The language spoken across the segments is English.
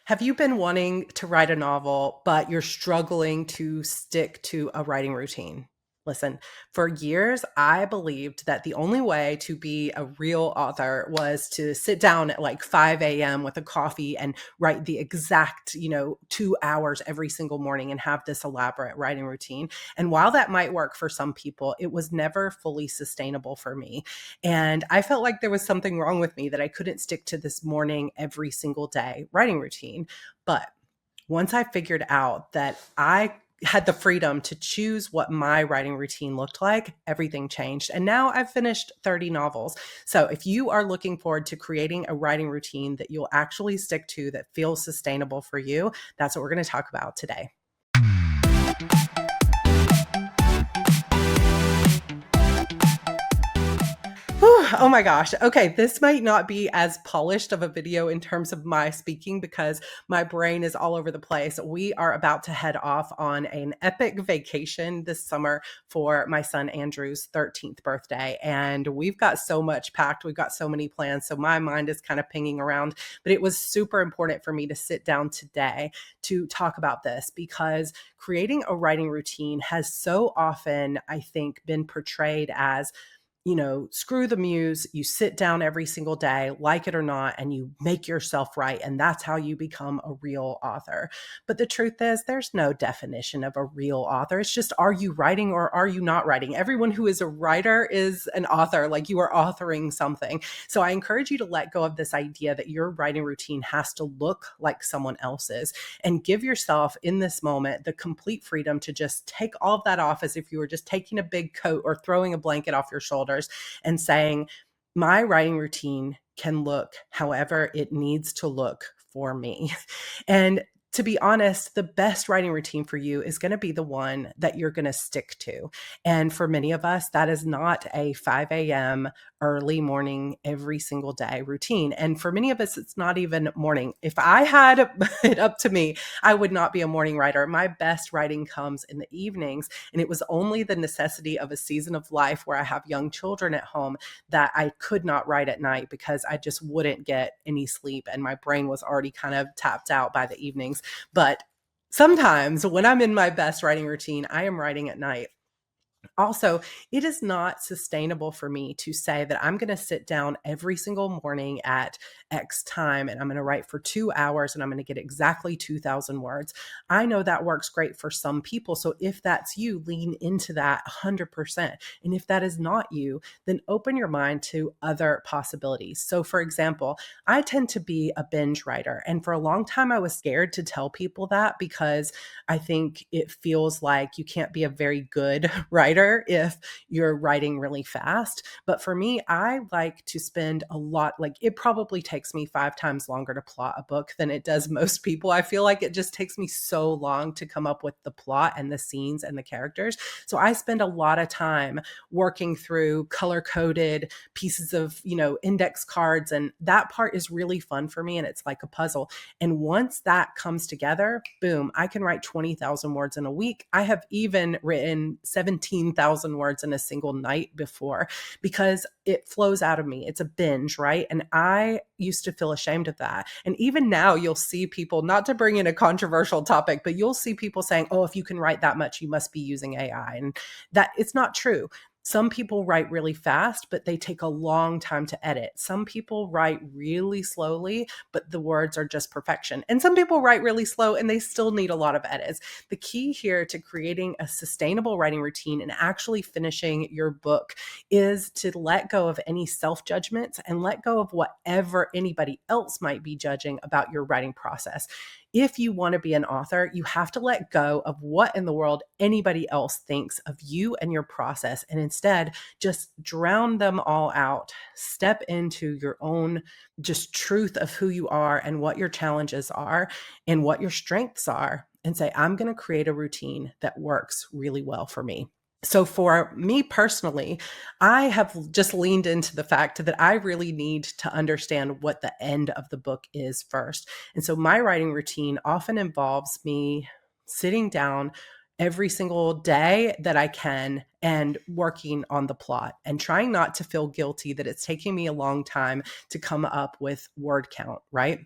Have you been wanting to write a novel, but you're struggling to stick to a writing routine? Listen, for years, I believed that the only way to be a real author was to sit down at like 5 a.m. with a coffee and write the exact, 2 hours every single morning and have this elaborate writing routine. And while that might work for some people, it was never fully sustainable for me. And I felt like there was something wrong with me that I couldn't stick to this morning every single day writing routine. But once I figured out that I had the freedom to choose what my writing routine looked like, everything changed. And now I've finished 30 novels. So if you are looking forward to creating a writing routine that you'll actually stick to that feels sustainable for you, that's what we're going to talk about today. Whew, oh my gosh. Okay, this might not be as polished of a video in terms of my speaking because my brain is all over the place. We are about to head off on an epic vacation this summer for my son Andrew's 13th birthday. And we've got so much packed. We've got so many plans. So my mind is kind of pinging around. But it was super important for me to sit down today to talk about this because creating a writing routine has so often, I think, been portrayed as screw the muse. You sit down every single day, like it or not, and you make yourself write. And that's how you become a real author. But the truth is, there's no definition of a real author. It's just, are you writing or are you not writing? Everyone who is a writer is an author, like you are authoring something. So I encourage you to let go of this idea that your writing routine has to look like someone else's and give yourself in this moment the complete freedom to just take all of that off as if you were just taking a big coat or throwing a blanket off your shoulders and saying, my writing routine can look however it needs to look for me. And to be honest, the best writing routine for you is going to be the one that you're going to stick to. And for many of us, that is not a 5 a.m. early morning, every single day routine. And for many of us, it's not even morning. If I had it up to me, I would not be a morning writer. My best writing comes in the evenings. And it was only the necessity of a season of life where I have young children at home that I could not write at night because I just wouldn't get any sleep. And my brain was already kind of tapped out by the evenings. But sometimes when I'm in my best writing routine, I am writing at night. Also, it is not sustainable for me to say that I'm going to sit down every single morning at X time and I'm going to write for 2 hours and I'm going to get exactly 2,000 words. I know that works great for some people. So if that's you, lean into that 100%. And if that is not you, then open your mind to other possibilities. So, for example, I tend to be a binge writer. And for a long time, I was scared to tell people that because I think it feels like you can't be a very good writer if you're writing really fast. But for me, I like to spend a lot, like it probably takes me 5 times longer to plot a book than it does most people. I feel like it just takes me so long to come up with the plot and the scenes and the characters. So I spend a lot of time working through color coded pieces of, index cards. And that part is really fun for me. And it's like a puzzle. And once that comes together, boom, I can write 20,000 words in a week. I have even written 17,000 words in a single night before because it flows out of me. It's a binge, right? And I used to feel ashamed of that. And even now you'll see people, not to bring in a controversial topic, but you'll see people saying, oh, if you can write that much, you must be using AI. And that it's not true. Some people write really fast, but they take a long time to edit. Some people write really slowly, but the words are just perfection. And some people write really slow and they still need a lot of edits. The key here to creating a sustainable writing routine and actually finishing your book is to let go of any self-judgments and let go of whatever anybody else might be judging about your writing process. If you want to be an author, you have to let go of what in the world anybody else thinks of you and your process and instead just drown them all out. Step into your own just truth of who you are and what your challenges are and what your strengths are and say, I'm going to create a routine that works really well for me. So for me personally, I have just leaned into the fact that I really need to understand what the end of the book is first. And so my writing routine often involves me sitting down every single day that I can and working on the plot and trying not to feel guilty that it's taking me a long time to come up with word count, right?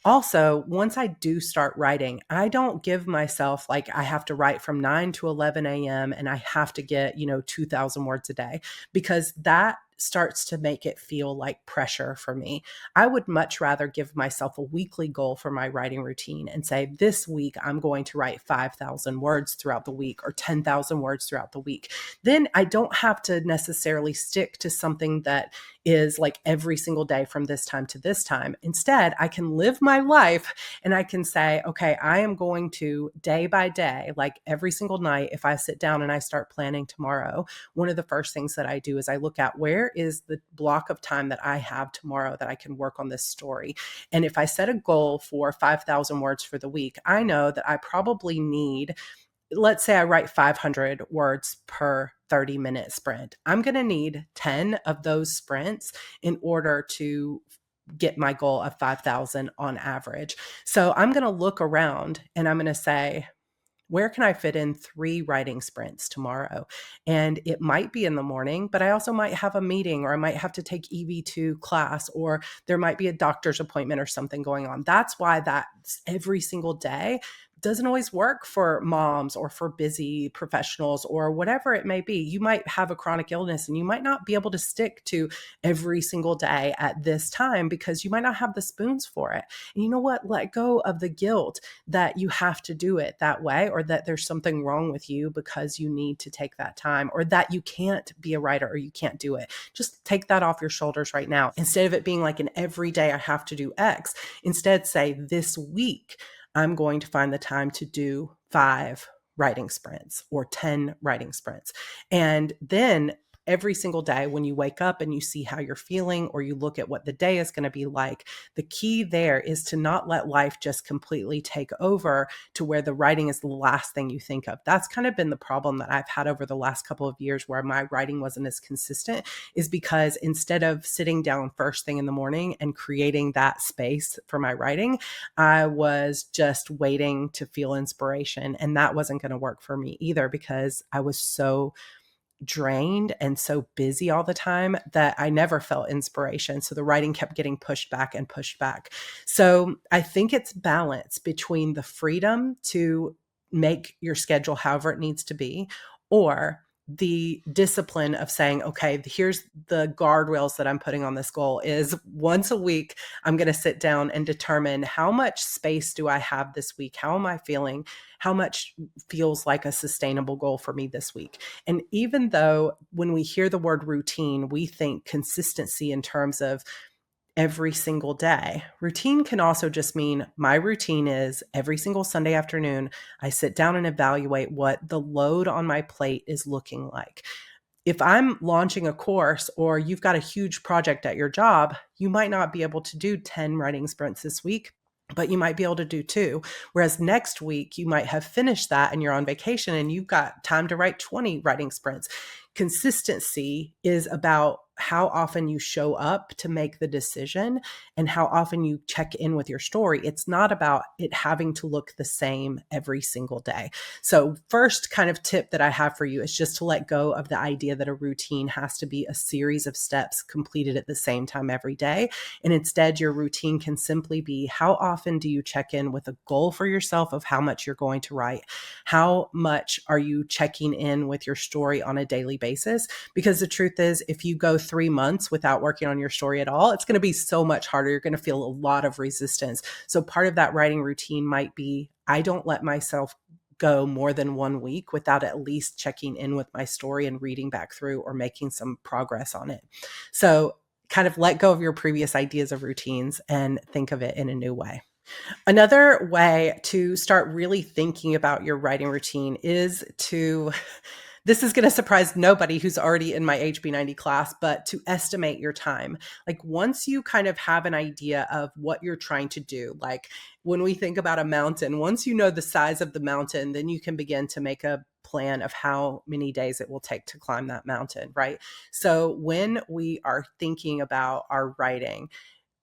Also, once I do start writing, I don't give myself like I have to write from 9 to 11 a.m. and I have to get, 2,000 words a day, because that starts to make it feel like pressure for me. I would much rather give myself a weekly goal for my writing routine and say, this week I'm going to write 5,000 words throughout the week or 10,000 words throughout the week. Then I don't have to necessarily stick to something that is like every single day from this time to this time. Instead, I can live my life and I can say, okay, I am going to day by day, like every single night, if I sit down and I start planning tomorrow, one of the first things that I do is I look at where is the block of time that I have tomorrow that I can work on this story. And if I set a goal for 5,000 words for the week, I know that I probably need, let's say I write 500 words per 30-minute sprint. I'm going to need 10 of those sprints in order to get my goal of 5,000 on average. So I'm going to look around and I'm going to say, where can I fit in 3 writing sprints tomorrow? And it might be in the morning, but I also might have a meeting, or I might have to take EV2 class, or there might be a doctor's appointment or something going on. That's why that's every single day doesn't always work for moms or for busy professionals or whatever it may be. You might have a chronic illness and you might not be able to stick to every single day at this time because you might not have the spoons for it. And you know what? Let go of the guilt that you have to do it that way, or that there's something wrong with you because you need to take that time, or that you can't be a writer or you can't do it. Just take that off your shoulders right now. Instead of it being like an everyday I have to do X, instead say, this week I'm going to find the time to do 5 writing sprints or 10 writing sprints. And then every single day when you wake up and you see how you're feeling, or you look at what the day is going to be like, the key there is to not let life just completely take over to where the writing is the last thing you think of. That's kind of been the problem that I've had over the last couple of years where my writing wasn't as consistent, is because instead of sitting down first thing in the morning and creating that space for my writing, I was just waiting to feel inspiration. And that wasn't going to work for me either, because I was so drained and so busy all the time that I never felt inspiration. So the writing kept getting pushed back and pushed back. So I think it's balance between the freedom to make your schedule however it needs to be, or the discipline of saying, okay, here's the guardrails that I'm putting on this goal is once a week, I'm going to sit down and determine how much space do I have this week? How am I feeling? How much feels like a sustainable goal for me this week? And even though when we hear the word routine, we think consistency in terms of every single day. Routine can also just mean my routine is every single Sunday afternoon, I sit down and evaluate what the load on my plate is looking like. If I'm launching a course or you've got a huge project at your job, you might not be able to do 10 writing sprints this week, but you might be able to do 2. Whereas next week, you might have finished that and you're on vacation and you've got time to write 20 writing sprints. Consistency is about how often you show up to make the decision and how often you check in with your story. It's not about it having to look the same every single day. So first kind of tip that I have for you is just to let go of the idea that a routine has to be a series of steps completed at the same time every day. And instead, your routine can simply be, how often do you check in with a goal for yourself of how much you're going to write? How much are you checking in with your story on a daily basis? Because the truth is, if you go 3 months without working on your story at all, it's going to be so much harder. You're going to feel a lot of resistance. So part of that writing routine might be, I don't let myself go more than 1 week without at least checking in with my story and reading back through or making some progress on it. So kind of let go of your previous ideas of routines and think of it in a new way. Another way to start really thinking about your writing routine is to, this is going to surprise nobody who's already in my HB90 class, but to estimate your time. Like once you kind of have an idea of what you're trying to do, like when we think about a mountain, once you know the size of the mountain, then you can begin to make a plan of how many days it will take to climb that mountain, right? So when we are thinking about our writing,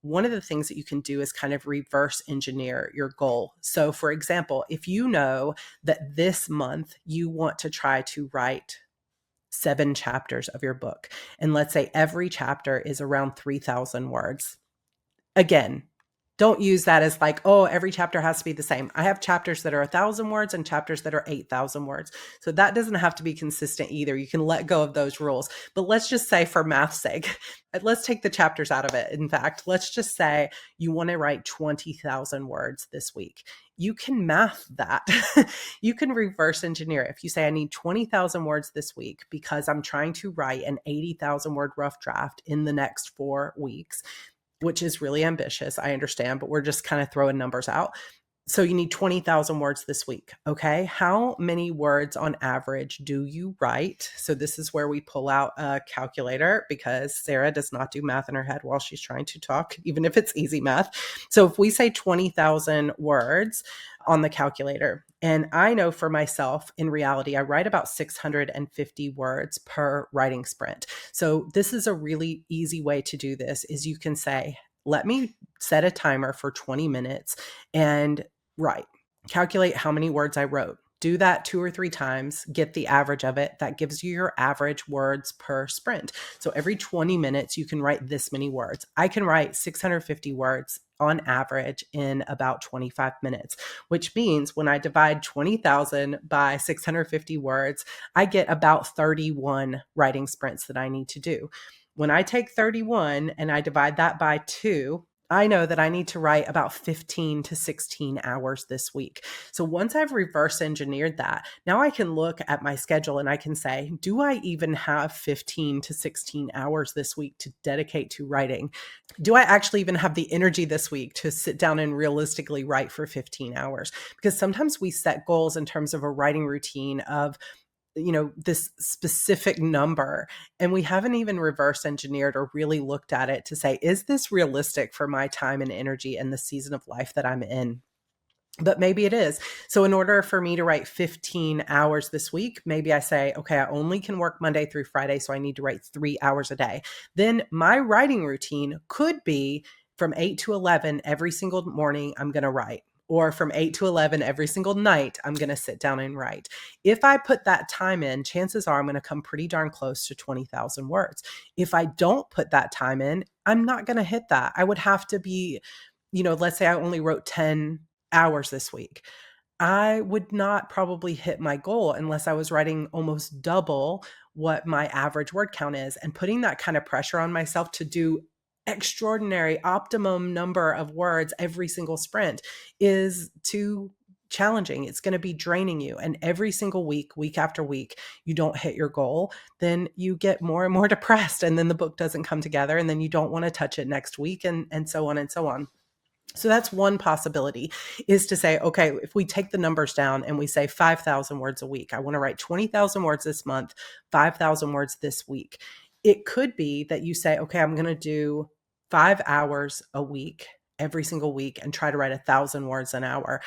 one of the things that you can do is kind of reverse engineer your goal. So for example, if you know that this month you want to try to write 7 chapters of your book, and let's say every chapter is around 3,000 words. Again, don't use that as like, oh, every chapter has to be the same. I have chapters that are 1,000 words and chapters that are 8,000 words. So that doesn't have to be consistent either. You can let go of those rules. But let's just say, for math's sake, let's take the chapters out of it. In fact, let's just say you want to write 20,000 words this week. You can math that. You can reverse engineer it. If you say, I need 20,000 words this week because I'm trying to write an 80,000 word rough draft in the next 4 weeks, which is really ambitious, I understand, but we're just kind of throwing numbers out. So you need 20,000 words this week. Okay. How many words on average do you write? So this is where we pull out a calculator, because Sarah does not do math in her head while she's trying to talk, even if it's easy math. So if we say 20,000 words on the calculator, and I know for myself, in reality, I write about 650 words per writing sprint. So this is a really easy way to do this, is you can say, let me set a timer for 20 minutes and write. Calculate how many words I wrote. Do that 2 or 3 times, get the average of it. That gives you your average words per sprint. So every 20 minutes, you can write this many words. I can write 650 words on average in about 25 minutes, which means when I divide 20,000 by 650 words, I get about 31 writing sprints that I need to do. When I take 31 and I divide that by 2, I know that I need to write about 15 to 16 hours this week. So once I've reverse engineered that, now I can look at my schedule and I can say, do I even have 15 to 16 hours this week to dedicate to writing? Do I actually even have the energy this week to sit down and realistically write for 15 hours? Because sometimes we set goals in terms of a writing routine of, this specific number, and we haven't even reverse engineered or really looked at it to say, is this realistic for my time and energy and the season of life that I'm in? But maybe it is. So in order for me to write 15 hours this week, maybe I say, okay, I only can work Monday through Friday, so I need to write 3 hours a day. Then my writing routine could be from 8 to 11 every single morning, I'm going to write. Or from 8 to 11 every single night, I'm going to sit down and write. If I put that time in, chances are I'm going to come pretty darn close to 20,000 words. If I don't put that time in, I'm not going to hit that. I would have to be, let's say I only wrote 10 hours this week. I would not probably hit my goal unless I was writing almost double what my average word count is. And putting that kind of pressure on myself to do extraordinary optimum number of words every single sprint is too challenging. It's going to be draining you. And every single week after week, you don't hit your goal, then you get more and more depressed. And then the book doesn't come together. And then you don't want to touch it next week, and so on and so on. So that's one possibility, is to say, okay, if we take the numbers down and we say 5,000 words a week, I want to write 20,000 words this month, 5,000 words this week. It could be that you say, okay, I'm going to do 5 hours a week, every single week, and try to write 1,000 words an hour.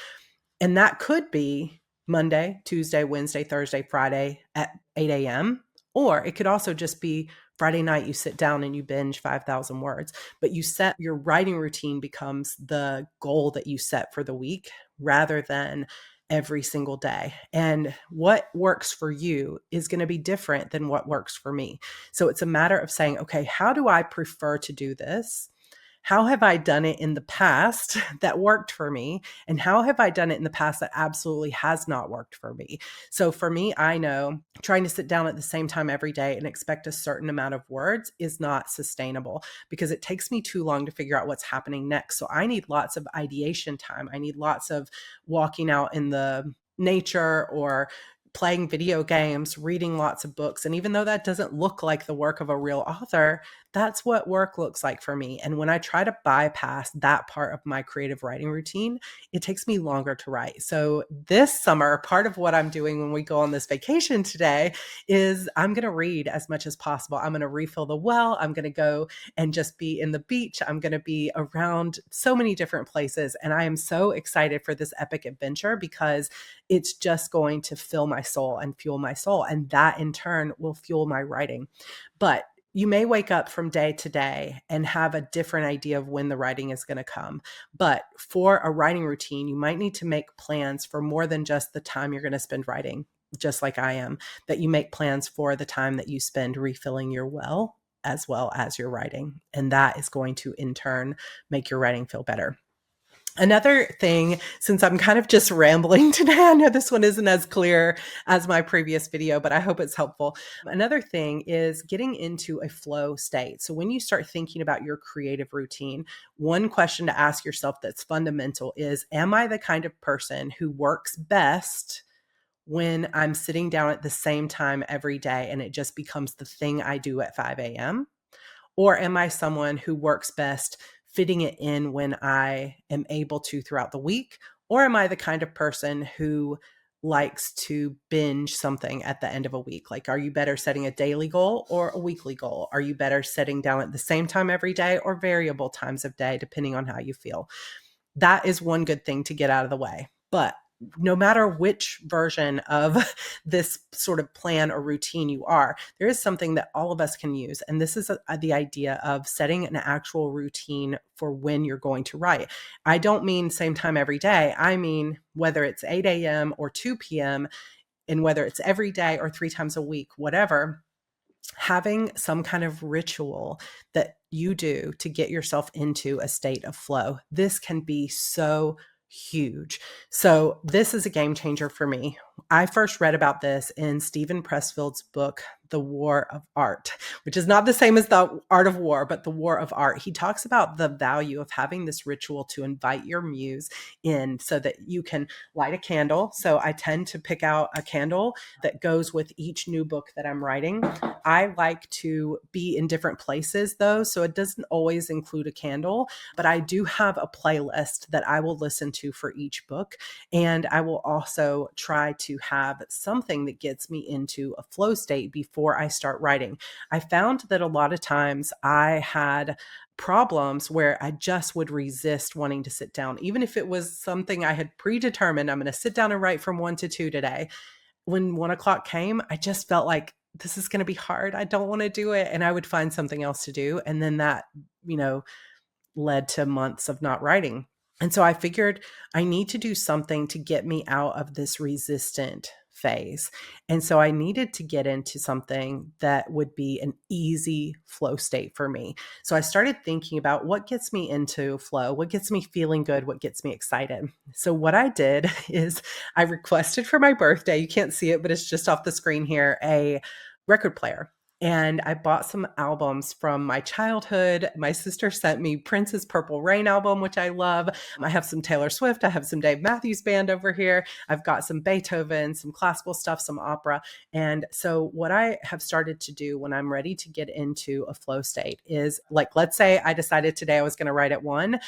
And that could be Monday, Tuesday, Wednesday, Thursday, Friday at 8 a.m. Or it could also just be Friday night, you sit down and you binge 5,000 words, but you set your writing routine becomes the goal that you set for the week rather than every single day. And what works for you is going to be different than what works for me. So it's a matter of saying, okay, how do I prefer to do this? How have I done it in the past that worked for me? And how have I done it in the past that absolutely has not worked for me? So for me, I know trying to sit down at the same time every day and expect a certain amount of words is not sustainable, because it takes me too long to figure out what's happening next. So I need lots of ideation time. I need lots of walking out in the nature or playing video games, reading lots of books. And even though that doesn't look like the work of a real author, that's what work looks like for me. And when I try to bypass that part of my creative writing routine, it takes me longer to write. So this summer, part of what I'm doing when we go on this vacation today is I'm going to read as much as possible. I'm going to refill the well. I'm going to go and just be in the beach. I'm going to be around so many different places. And I am so excited for this epic adventure, because it's just going to fill my soul and fuel my soul. And that in turn will fuel my writing. But you may wake up from day to day and have a different idea of when the writing is going to come. But for a writing routine, you might need to make plans for more than just the time you're going to spend writing, just like I am, that you make plans for the time that you spend refilling your well as your writing. And that is going to in turn make your writing feel better. Another thing, since I'm kind of just rambling today, I know this one isn't as clear as my previous video, but I hope it's helpful. Another thing is getting into a flow state. So when you start thinking about your creative routine, one question to ask yourself that's fundamental is, am I the kind of person who works best when I'm sitting down at the same time every day and it just becomes the thing I do at 5 a.m.? Or am I someone who works best fitting it in when I am able to throughout the week? Or am I the kind of person who likes to binge something at the end of a week? Like, are you better setting a daily goal or a weekly goal? Are you better setting down at the same time every day or variable times of day, depending on how you feel? That is one good thing to get out of the way. But no matter which version of this sort of plan or routine you are, there is something that all of us can use. And this is the idea of setting an actual routine for when you're going to write. I don't mean same time every day. I mean, whether it's 8 a.m. or 2 p.m., and whether it's every day or 3 times a week, whatever, having some kind of ritual that you do to get yourself into a state of flow. This can be so huge. So this is a game changer for me. I first read about this in Stephen Pressfield's book, The War of Art, which is not the same as The Art of War, but The War of Art. He talks about the value of having this ritual to invite your muse in so that you can light a candle. So I tend to pick out a candle that goes with each new book that I'm writing. I like to be in different places though, so it doesn't always include a candle, but I do have a playlist that I will listen to for each book. And I will also try to have something that gets me into a flow state before I start writing. I found that a lot of times I had problems where I just would resist wanting to sit down, even if it was something I had predetermined. I'm going to sit down and write from 1 to 2 today. When 1 o'clock came, I just felt like this is going to be hard. I don't want to do it. And I would find something else to do. And then that, led to months of not writing. And so I figured I need to do something to get me out of this resistant phase. And so I needed to get into something that would be an easy flow state for me. So I started thinking about what gets me into flow, what gets me feeling good, what gets me excited. So what I did is I requested for my birthday, you can't see it, but it's just off the screen here, a record player. And I bought some albums from my childhood. My sister sent me Prince's Purple Rain album, which I love. I have some Taylor Swift. I have some Dave Matthews Band over here. I've got some Beethoven, some classical stuff, some opera. And so what I have started to do when I'm ready to get into a flow state is, like, let's say I decided today I was going to write at 1.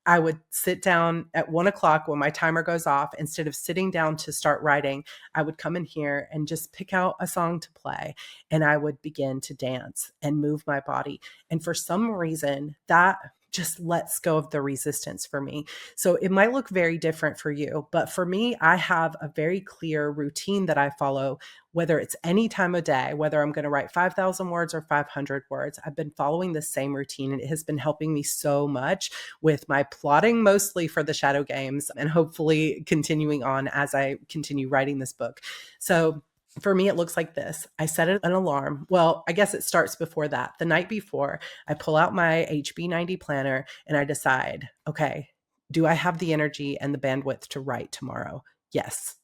I would sit down at 1 o'clock when my timer goes off. Instead of sitting down to start writing, I would come in here and just pick out a song to play. And I would begin to dance and move my body. And for some reason, that just lets go of the resistance for me. So it might look very different for you, but for me, I have a very clear routine that I follow, whether it's any time of day, whether I'm going to write 5,000 words or 500 words. I've been following the same routine, and it has been helping me so much with my plotting, mostly for the shadow games, and hopefully continuing on as I continue writing this book. So for me, it looks like this. I set an alarm. Well, I guess it starts before that. The night before, I pull out my HB90 planner and I decide, okay, do I have the energy and the bandwidth to write tomorrow? Yes.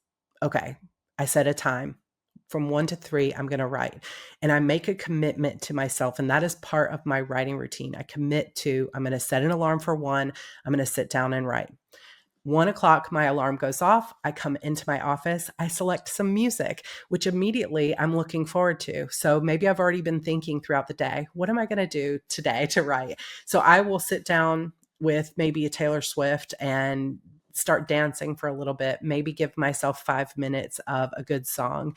Okay. I set a time. From 1 to 3, I'm going to write. And I make a commitment to myself. And that is part of my writing routine. I commit to, I'm going to set an alarm for 1. I'm going to sit down and write. 1 o'clock, my alarm goes off. I come into my office. I select some music, which immediately I'm looking forward to. So maybe I've already been thinking throughout the day, what am I going to do today to write? So I will sit down with maybe a Taylor Swift and start dancing for a little bit, maybe give myself 5 minutes of a good song.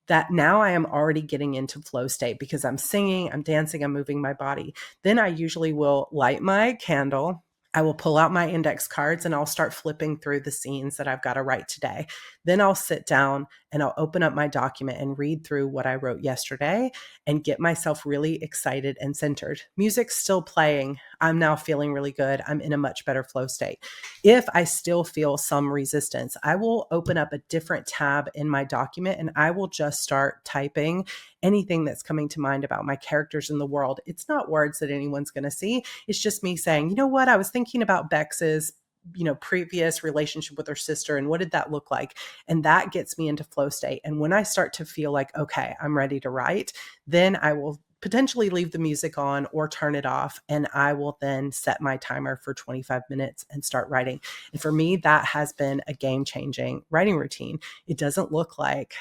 That now I am already getting into flow state because I'm singing, I'm dancing, I'm moving my body. Then I usually will light my candle. I will pull out my index cards and I'll start flipping through the scenes that I've got to write today. Then I'll sit down and I'll open up my document and read through what I wrote yesterday and get myself really excited and centered. Music's still playing. I'm now feeling really good. I'm in a much better flow state. If I still feel some resistance, I will open up a different tab in my document and I will just start typing anything that's coming to mind about my characters in the world. It's not words that anyone's going to see. It's just me saying, you know what? I was thinking about Bex's previous relationship with her sister, and what did that look like? And that gets me into flow state. And when I start to feel like, okay, I'm ready to write, then I will potentially leave the music on or turn it off. And I will then set my timer for 25 minutes and start writing. And for me, that has been a game-changing writing routine. It doesn't look like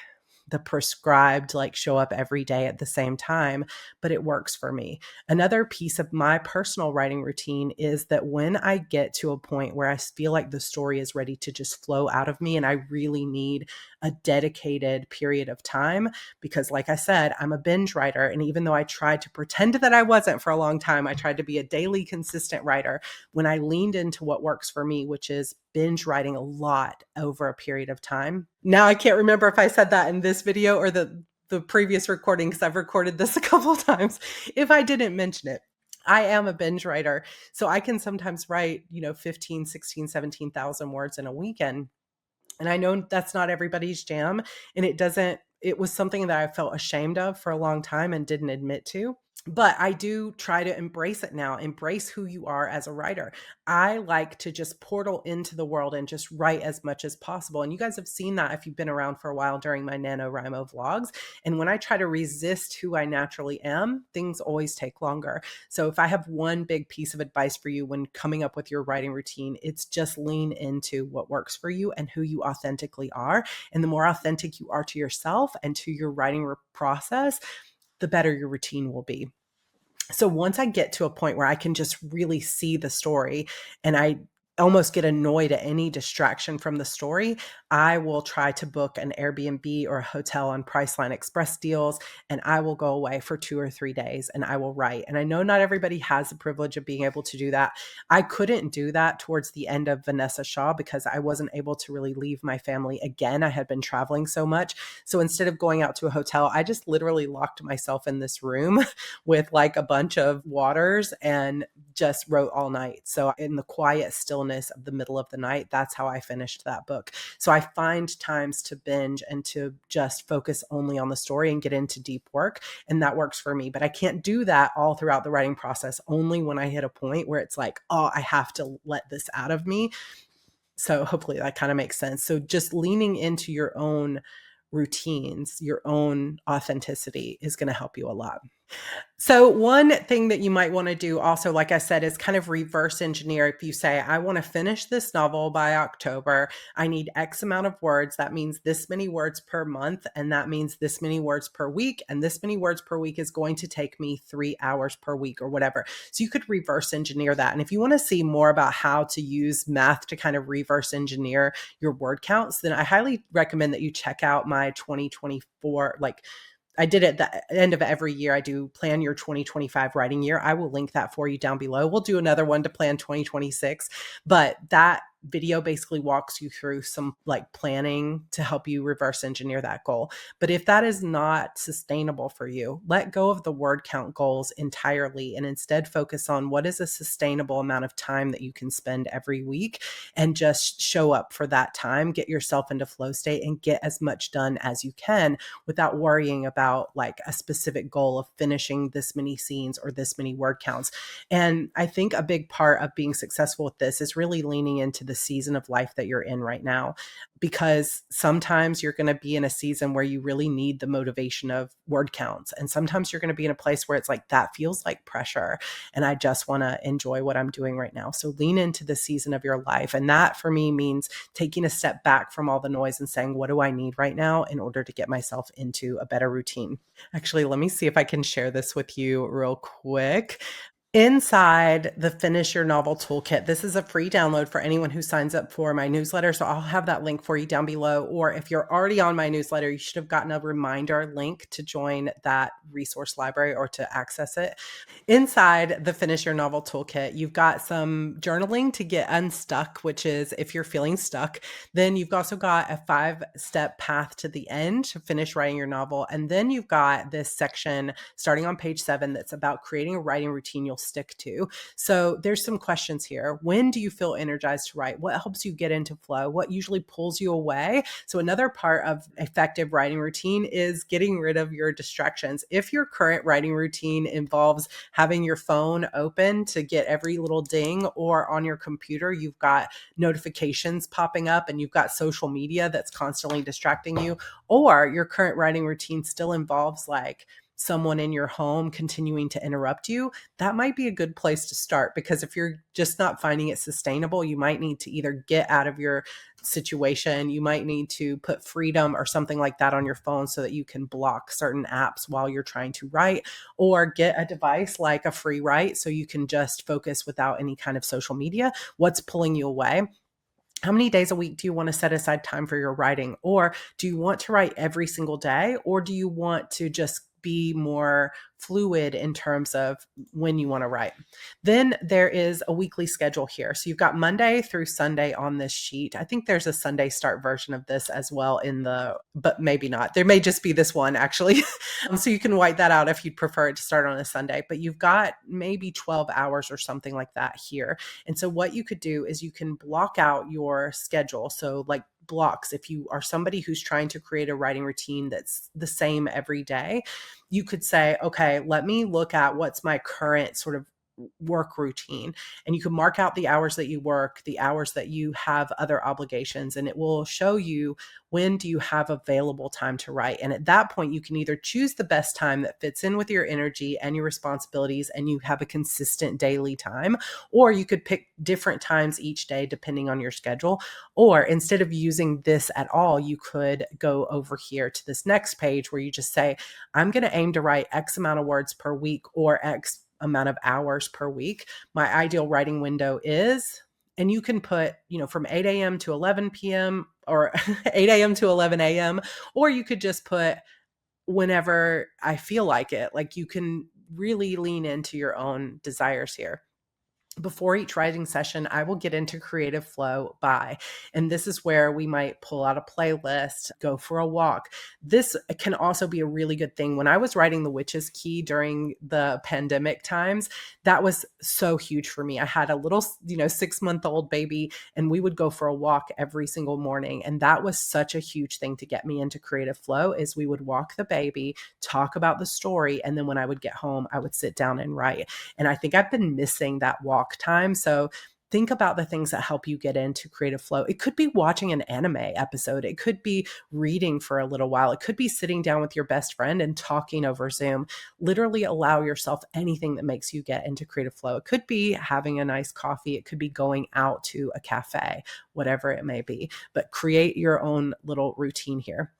the prescribed, like, show up every day at the same time, but it works for me. Another piece of my personal writing routine is that when I get to a point where I feel like the story is ready to just flow out of me and I really need a dedicated period of time, because like I said, I'm a binge writer. And even though I tried to pretend that I wasn't for a long time, I tried to be a daily consistent writer. When I leaned into what works for me, which is binge writing a lot over a period of time. Now I can't remember if I said that in this video or the previous recording, because I've recorded this a couple of times. If I didn't mention it, I am a binge writer. So I can sometimes write, 15, 16, 17,000 words in a weekend. And I know that's not everybody's jam. And it was something that I felt ashamed of for a long time and didn't admit to. But I do try to embrace it now, embrace who you are as a writer. I like to just portal into the world and just write as much as possible. And you guys have seen that if you've been around for a while during my NaNoWriMo vlogs. And when I try to resist who I naturally am, things always take longer. So if I have one big piece of advice for you when coming up with your writing routine, it's just lean into what works for you and who you authentically are. And the more authentic you are to yourself and to your writing process, the better your routine will be. So once I get to a point where I can just really see the story and I almost get annoyed at any distraction from the story, I will try to book an Airbnb or a hotel on Priceline Express deals, and I will go away for 2 or 3 days and I will write. And I know not everybody has the privilege of being able to do that. I couldn't do that towards the end of Vanessa Shaw because I wasn't able to really leave my family again. I had been traveling so much. So instead of going out to a hotel, I just literally locked myself in this room with like a bunch of waters and just wrote all night. So in the quiet stillness of the middle of the night, that's how I finished that book. So I find times to binge and to just focus only on the story and get into deep work. And that works for me. But I can't do that all throughout the writing process, only when I hit a point where it's like, oh, I have to let this out of me. So hopefully that kind of makes sense. So just leaning into your own routines, your own authenticity is going to help you a lot. So one thing that you might want to do also, like I said, is kind of reverse engineer. If you say, I want to finish this novel by October, I need X amount of words. That means this many words per month. And that means this many words per week. And this many words per week is going to take me 3 hours per week or whatever. So you could reverse engineer that. And if you want to see more about how to use math to kind of reverse engineer your word counts, then I highly recommend that you check out my 2024, I did it at the end of every year. I do plan your 2025 writing year. I will link that for you down below. We'll do another one to plan 2026, but that video basically walks you through some like planning to help you reverse engineer that goal. But if that is not sustainable for you, let go of the word count goals entirely and instead focus on what is a sustainable amount of time that you can spend every week and just show up for that time, get yourself into flow state and get as much done as you can without worrying about like a specific goal of finishing this many scenes or this many word counts. And I think a big part of being successful with this is really leaning into the season of life that you're in right now, because sometimes you're going to be in a season where you really need the motivation of word counts. And sometimes you're going to be in a place where it's like, that feels like pressure. And I just want to enjoy what I'm doing right now. So lean into the season of your life. And that for me means taking a step back from all the noise and saying, what do I need right now in order to get myself into a better routine? Actually, let me see if I can share this with you real quick. Inside the Finish Your Novel Toolkit, this is a free download for anyone who signs up for my newsletter. So I'll have that link for you down below. Or if you're already on my newsletter, you should have gotten a reminder link to join that resource library or to access it. Inside the Finish Your Novel Toolkit, you've got some journaling to get unstuck, which is if you're feeling stuck. Then you've also got a 5-step path to the end to finish writing your novel. And then you've got this section starting on page 7 that's about creating a writing routine you'll stick to. So there's some questions here. When do you feel energized to write? What helps you get into flow? What usually pulls you away? So another part of effective writing routine is getting rid of your distractions. If your current writing routine involves having your phone open to get every little ding, or on your computer, you've got notifications popping up and you've got social media that's constantly distracting you, or your current writing routine still involves like someone in your home continuing to interrupt you, that might be a good place to start. Because if you're just not finding it sustainable, you might need to either get out of your situation, you might need to put freedom or something like that on your phone so that you can block certain apps while you're trying to write, or get a device like a free write so you can just focus without any kind of social media. What's pulling you away? How many days a week do you want to set aside time for your writing? Or do you want to write every single day? Or do you want to just be more fluid in terms of when you want to write? Then there is a weekly schedule here. So you've got Monday through Sunday on this sheet. I think there's a Sunday start version of this as well but maybe not. There may just be this one actually. So you can white that out if you'd prefer it to start on a Sunday, but you've got maybe 12 hours or something like that here. And so what you could do is you can block out your schedule. So like blocks, if you are somebody who's trying to create a writing routine that's the same every day, you could say, okay, let me look at what's my current sort of work routine. And you can mark out the hours that you work, the hours that you have other obligations, and it will show you when do you have available time to write. And at that point, you can either choose the best time that fits in with your energy and your responsibilities, and you have a consistent daily time, or you could pick different times each day depending on your schedule. Or instead of using this at all, you could go over here to this next page where you just say, I'm going to aim to write X amount of words per week or X amount of hours per week. My ideal writing window is, and you can put, from 8 a.m. to 11 p.m. or 8 a.m. to 11 a.m., or you could just put whenever I feel like it. Like you can really lean into your own desires here. Before each writing session, I will get into creative flow by, and this is where we might pull out a playlist, go for a walk. This can also be a really good thing. When I was writing The Witch's Key during the pandemic times, that was so huge for me. I had a little, 6-month-old baby, and we would go for a walk every single morning. And that was such a huge thing to get me into creative flow, is we would walk the baby, talk about the story, and then when I would get home, I would sit down and write. And I think I've been missing that walk time. So think about the things that help you get into creative flow. It could be watching an anime episode. It could be reading for a little while. It could be sitting down with your best friend and talking over Zoom. Literally allow yourself anything that makes you get into creative flow. It could be having a nice coffee. It could be going out to a cafe, whatever it may be. But create your own little routine here.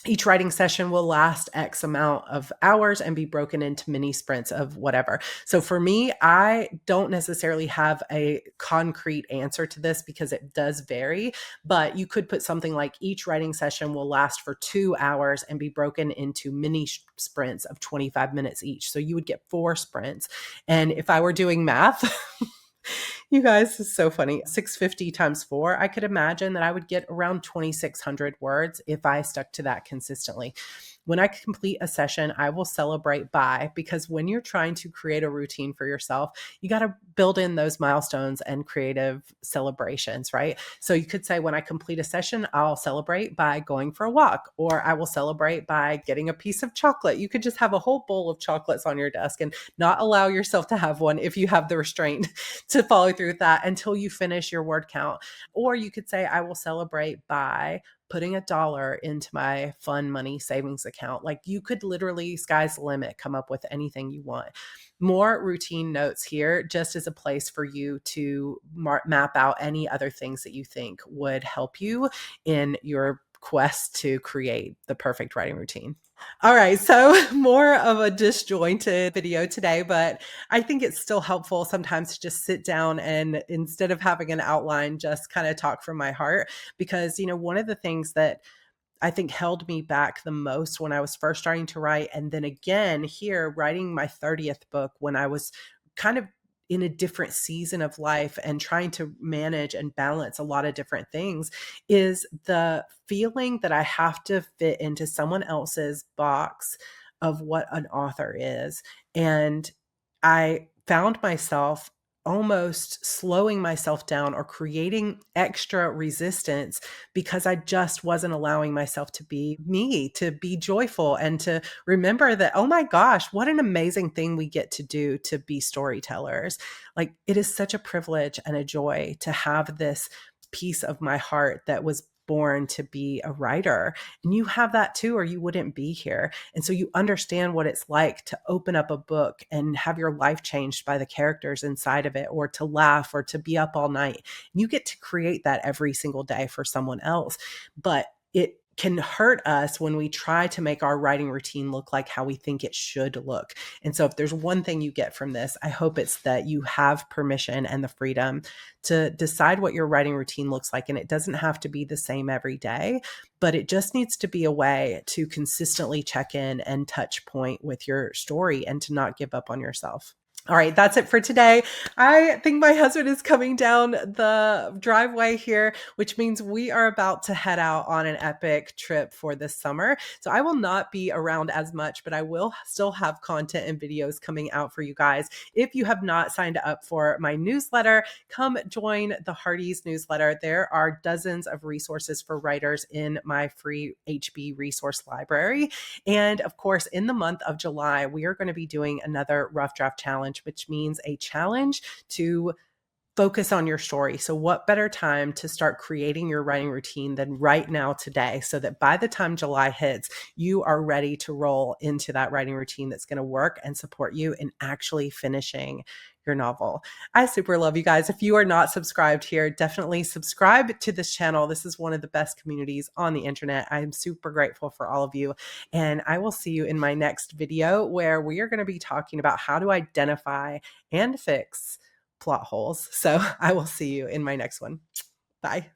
Each writing session will last X amount of hours and be broken into mini sprints of whatever. So for me, I don't necessarily have a concrete answer to this because it does vary, but you could put something like each writing session will last for 2 hours and be broken into mini sprints of 25 minutes each. So you would get 4 sprints. And if I were doing math, you guys, this is so funny. 650 times 4, I could imagine that I would get around 2,600 words if I stuck to that consistently. When I complete a session, I will celebrate by, because when you're trying to create a routine for yourself, you got to build in those milestones and creative celebrations, right? So you could say, when I complete a session, I'll celebrate by going for a walk, or I will celebrate by getting a piece of chocolate. You could just have a whole bowl of chocolates on your desk and not allow yourself to have one if you have the restraint to follow through with that until you finish your word count. Or you could say, I will celebrate by putting $1 into my fun money savings account. Like you could literally, sky's the limit, come up with anything you want. More routine notes here, just as a place for you to map out any other things that you think would help you in your quest to create the perfect writing routine. All right, so more of a disjointed video today, but I think it's still helpful sometimes to just sit down and, instead of having an outline, just kind of talk from my heart. Because, one of the things that I think held me back the most when I was first starting to write, and then again here writing my 30th book when I was kind of in a different season of life and trying to manage and balance a lot of different things, is the feeling that I have to fit into someone else's box of what an author is. And I found myself almost slowing myself down or creating extra resistance because I just wasn't allowing myself to be me, to be joyful, and to remember that, oh my gosh, what an amazing thing we get to do to be storytellers. Like, it is such a privilege and a joy to have this piece of my heart that was born to be a writer. And you have that too, or you wouldn't be here. And so you understand what it's like to open up a book and have your life changed by the characters inside of it, or to laugh, or to be up all night. You get to create that every single day for someone else. But it can hurt us when we try to make our writing routine look like how we think it should look. And so if there's one thing you get from this, I hope it's that you have permission and the freedom to decide what your writing routine looks like. And it doesn't have to be the same every day, but it just needs to be a way to consistently check in and touch point with your story and to not give up on yourself. All right, that's it for today. I think my husband is coming down the driveway here, which means we are about to head out on an epic trip for this summer. So I will not be around as much, but I will still have content and videos coming out for you guys. If you have not signed up for my newsletter, come join the Hardy's newsletter. There are dozens of resources for writers in my free HB resource library. And of course, in the month of July, we are going to be doing another rough draft challenge, which means a challenge to focus on your story. So what better time to start creating your writing routine than right now today, so that by the time July hits, you are ready to roll into that writing routine that's going to work and support you in actually finishing your novel. I super love you guys. If you are not subscribed here, definitely subscribe to this channel. This is one of the best communities on the internet. I'm super grateful for all of you. And I will see you in my next video, where we are going to be talking about how to identify and fix plot holes. So I will see you in my next one. Bye.